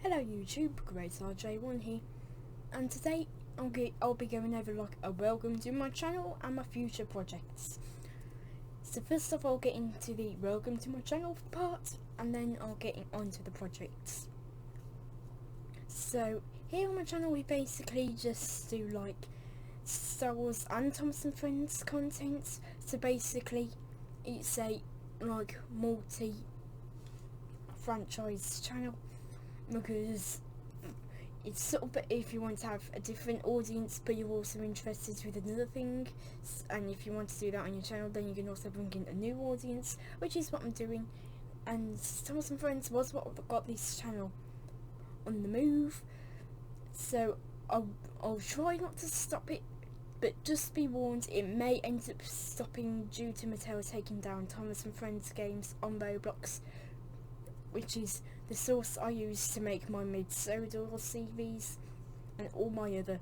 Hello YouTube, GreatRJ1 here, and today I'll be going over like a welcome to my channel and my future projects. So first off, I'll get into the welcome to my channel part, and then I'll get onto the projects. So here on my channel we basically just do like Star Wars and Thomas and Friends content. So basically it's a like multi-franchise channel, because it's sort of if you want to have a different audience but you're also interested with another thing, and if you want to do that on your channel, then you can also bring in a new audience, which is what I'm doing. And Thomas and Friends was what got this channel on the move, so I'll try not to stop it, but just be warned, it may end up stopping due to Mattel taking down Thomas and Friends games on Roblox, which is the source I use to make my mid-sodal CVs and all my other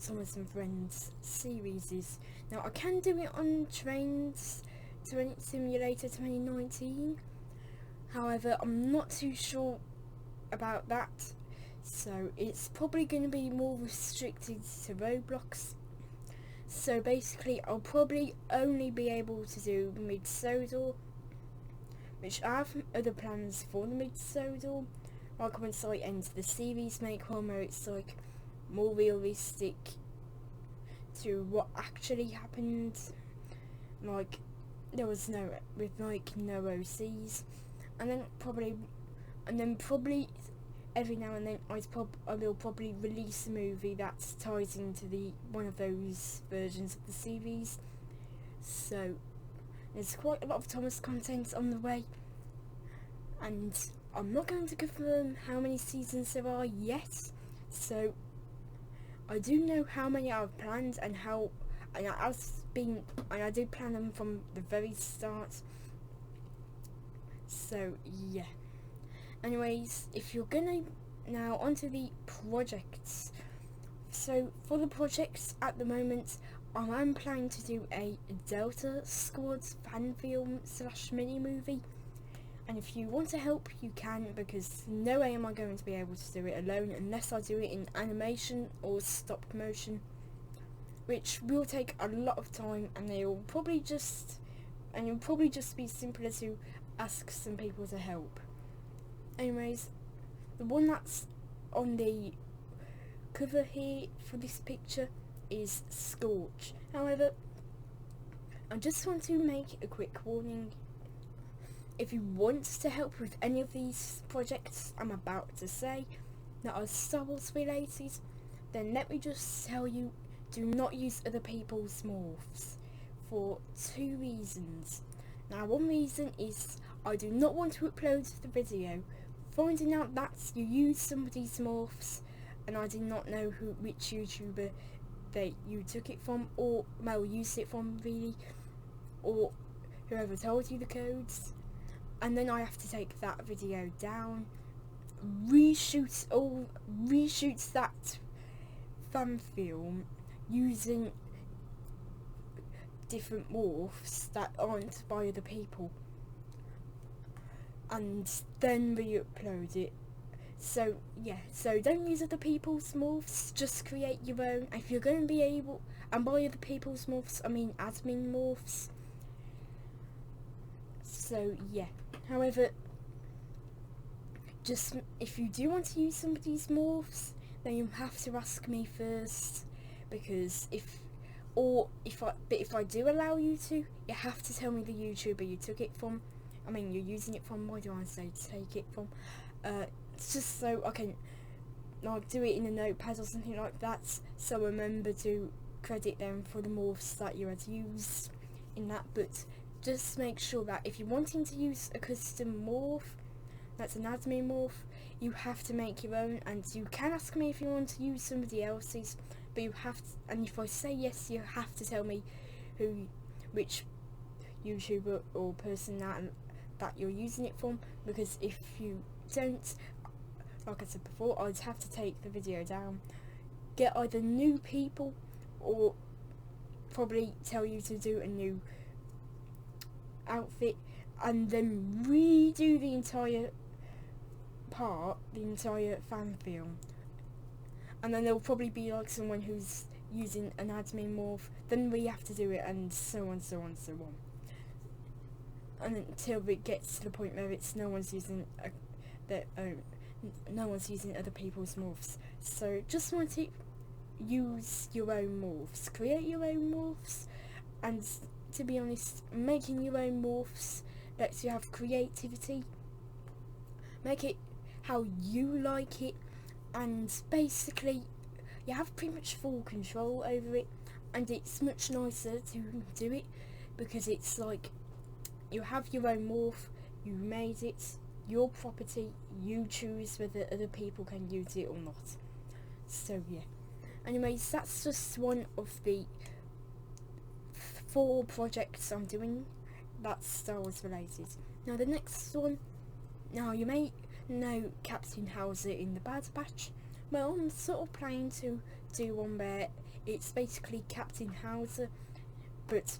Thomas and Friends series. Now I can do it on Trains Simulator 2019, however I'm not too sure about that, so it's probably going to be more restricted to Roblox. So basically I'll probably only be able to do mid-sodal, which I have other plans for the mid-sodal, like once I enter the series make one where it's like more realistic to what actually happened, like there was no OCs, and then probably every now and then I will probably release a movie that ties into one of those versions of the series. So there's quite a lot of Thomas content on the way, and I'm not going to confirm how many seasons there are yet. So I do know how many I've planned and I did plan them from the very start. So yeah. Anyways, if you're gonna now onto the projects. So for the projects at the moment, I am planning to do a Delta Squad fan film / mini movie, and if you want to help you can, because no way am I going to be able to do it alone unless I do it in animation or stop motion, which will take a lot of time, and it'll probably just be simpler to ask some people to help. Anyways, the one that's on the cover here for this picture is Scorch. However, I just want to make a quick warning. If you want to help with any of these projects I'm about to say that are Star Wars related, then let me just tell you, do not use other people's morphs for two reasons. Now, one reason is I do not want to upload the video finding out that you used somebody's morphs and I did not know which YouTuber you took it from, or used it from really, or whoever told you the codes, and then I have to take that video down, reshoot that fan film using different morphs that aren't by other people, and then re-upload it. So yeah, so don't use other people's morphs, just create your own. If you're going to be able, and by other people's morphs I mean admin morphs. So yeah, however, just if you do want to use somebody's morphs, then you have to ask me first, because if I do allow you to, you have to tell me the YouTuber you took it from. I mean, you're using it from. Why do I say take it from? It's just so I can like do it in a notepad or something like that, so remember to credit them for the morphs that you had used in that. But just make sure that if you're wanting to use a custom morph that's an admin morph, you have to make your own, and you can ask me if you want to use somebody else's, but you have to, and if I say yes, you have to tell me which YouTuber or person that you're using it from, because if you don't, like I said before, I'd have to take the video down, get either new people, or probably tell you to do a new outfit, and then redo the entire apart the entire fan film, and then there'll probably be like someone who's using an admin morph, then we have to do it, and so on, so on, so on, and until it gets to the point where it's no one's using no one's using other people's morphs. So just want to use your own morphs, create your own morphs, and to be honest, making your own morphs lets you have creativity, make it how you like it, and basically you have pretty much full control over it, and it's much nicer to do it because it's like you have your own morph, you made it, your property, you choose whether other people can use it or not. So yeah, anyways, that's just one of the 4 projects I'm doing that's Star Wars related. Now the next one, now you may know Captain Hauser in the Bad Batch. Well, I'm sort of planning to do one where it's basically Captain Hauser but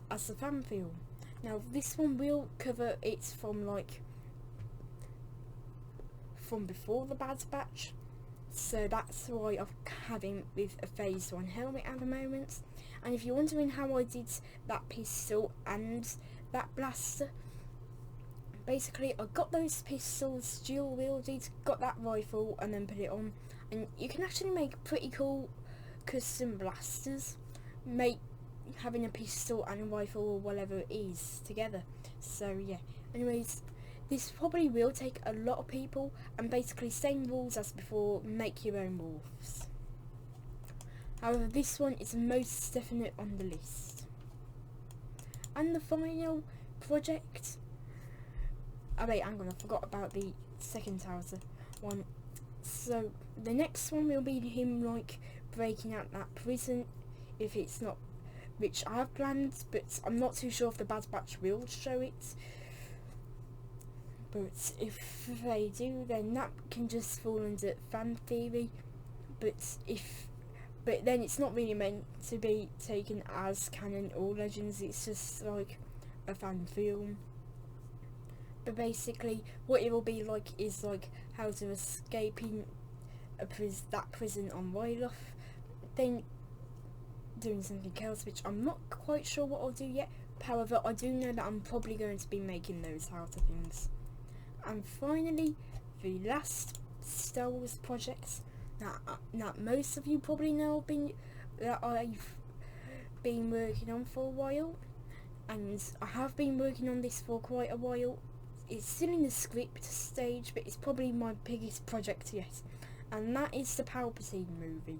as a fan film. Now this one will cover it from before the Bad Batch, so that's why I'm having with a Phase 1 helmet at the moment. And if you're wondering how I did that pistol and that blaster, basically I got those pistols dual wielded, got that rifle and then put it on, and you can actually make pretty cool custom blasters, having a pistol and a rifle or whatever it is together. So yeah, anyways, this probably will take a lot of people, and basically same rules as before, make your own morphs. However, this one is most definite on the list. And the final project, oh wait, hang on, I forgot about the second Hauser one. So the next one will be him like breaking out that prison, if it's not, which I have planned, but I'm not too sure if the Bad Batch will show it. But if they do, then that can just fall under fan theory. But then it's not really meant to be taken as canon or legends. It's just like a fan film. But basically, what it will be like is like how to escaping that prison on Ryloth, then doing something else, which I'm not quite sure what I'll do yet. However, I do know that I'm probably going to be making those Hauser things. And finally, the last Star Wars project that most of you probably know that I've been working on for a while, and I have been working on this for quite a while. It's still in the script stage, but it's probably my biggest project yet, and that is the Palpatine movie.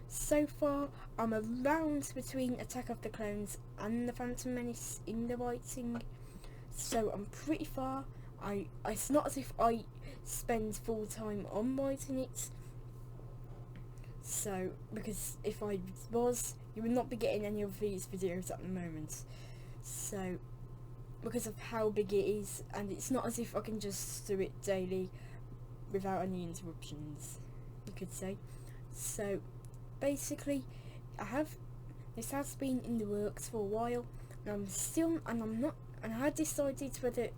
So far, I'm around between Attack of the Clones and The Phantom Menace in the writing, so I'm pretty far. It's not as if I spend full time on writing it, so because if I was, you would not be getting any of these videos at the moment, so because of how big it is, and it's not as if I can just do it daily without any interruptions, you could say. So basically, this has been in the works for a while, and I had decided whether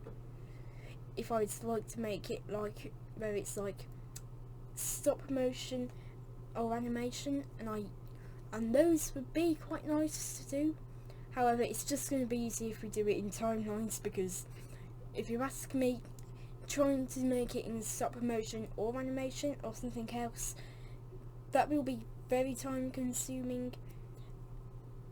if I'd like to make it like where it's like stop motion or animation, and those would be quite nice to do. However, it's just going to be easy if we do it in timelines, because if you ask me, trying to make it in stop motion or animation or something else, that will be very time consuming.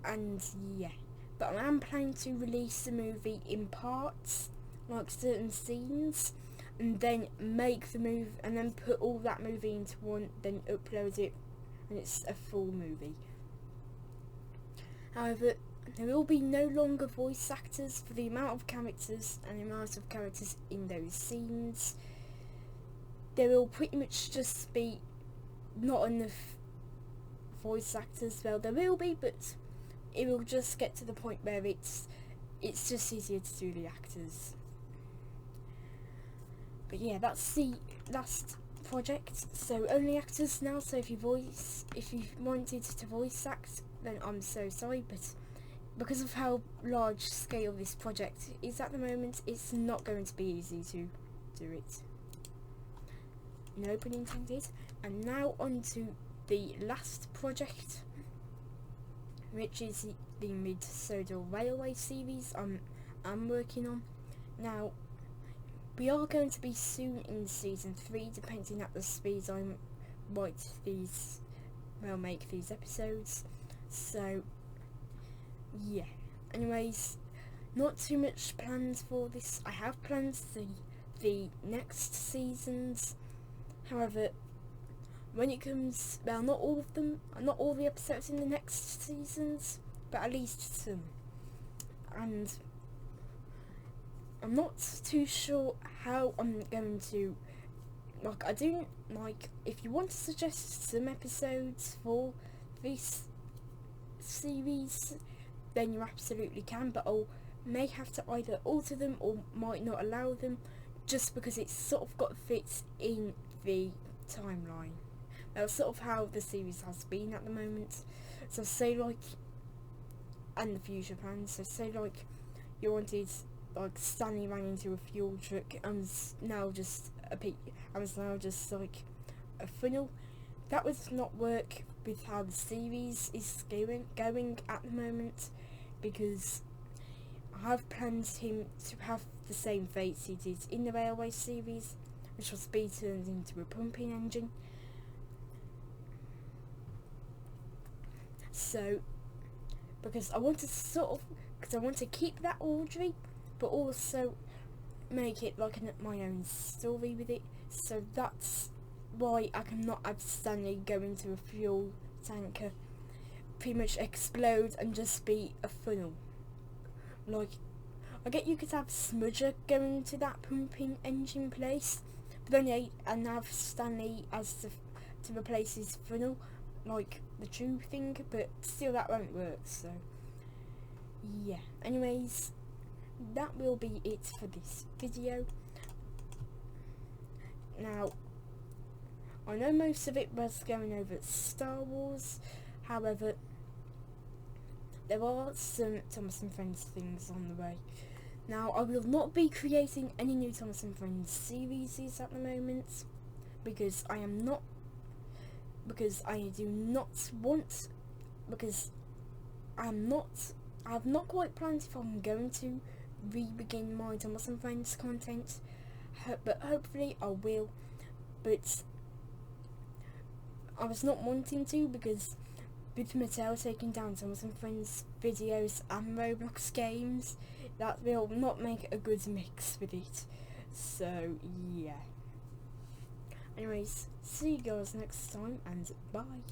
And yeah, but I am planning to release the movie in parts, like certain scenes, and then make the movie, and then put all that movie into one, then upload it, and it's a full movie. However, there will be no longer voice actors for the amount of characters and the amount of characters in those scenes. There will pretty much just be not enough voice actors. Well, there will be, but it will just get to the point where it's just easier to do the actors. But yeah, that's the last project. So only actors now. So if you wanted to voice act, then I'm so sorry, but because of how large scale this project is at the moment, it's not going to be easy to do it. No pun intended. And now on to the last project, which is the Mid-Sodal Railway series I'm working on. Now, we are going to be soon in season 3, depending at the speed I make these episodes. So, yeah. Anyways, not too much plans for this. I have plans for the next seasons. However, when it comes, well, not all of them, not all the episodes in the next seasons, but at least some. And I'm not too sure how I'm going to, like, if you want to suggest some episodes for this series, then you absolutely can, but may have to either alter them or might not allow them, just because it's sort of got to fit in the timeline. That's sort of how the series has been at the moment. So say like, and the future plans, so say like you wanted, like, Stanley ran into a fuel truck and was now just like a funnel. That would not work with how the series is going at the moment, because I have planned him to have the same fate he did in the railway series, which was be turned into a pumping engine. So, because I want to keep that Audrey, but also make it like my own story with it. So that's why I cannot have Stanley go into a fuel tanker, pretty much explode and just be a funnel. Like, I get you could have Smudger go into that pumping engine place, but then and have Stanley as to replace his funnel, like the true thing, but still that won't work. So yeah, anyways, that will be it for this video. Now, I know most of it was going over Star Wars, however, there are some Thomas and Friends things on the way. Now, I will not be creating any new Thomas and Friends series at the moment, because I have not quite planned if I'm going to re-begin my Thomas and Friends content, but hopefully I will. But I was not wanting to, because with Mattel taking down Thomas and Friends videos and Roblox games, that will not make a good mix with it. So yeah. Anyways, see you guys next time, and bye.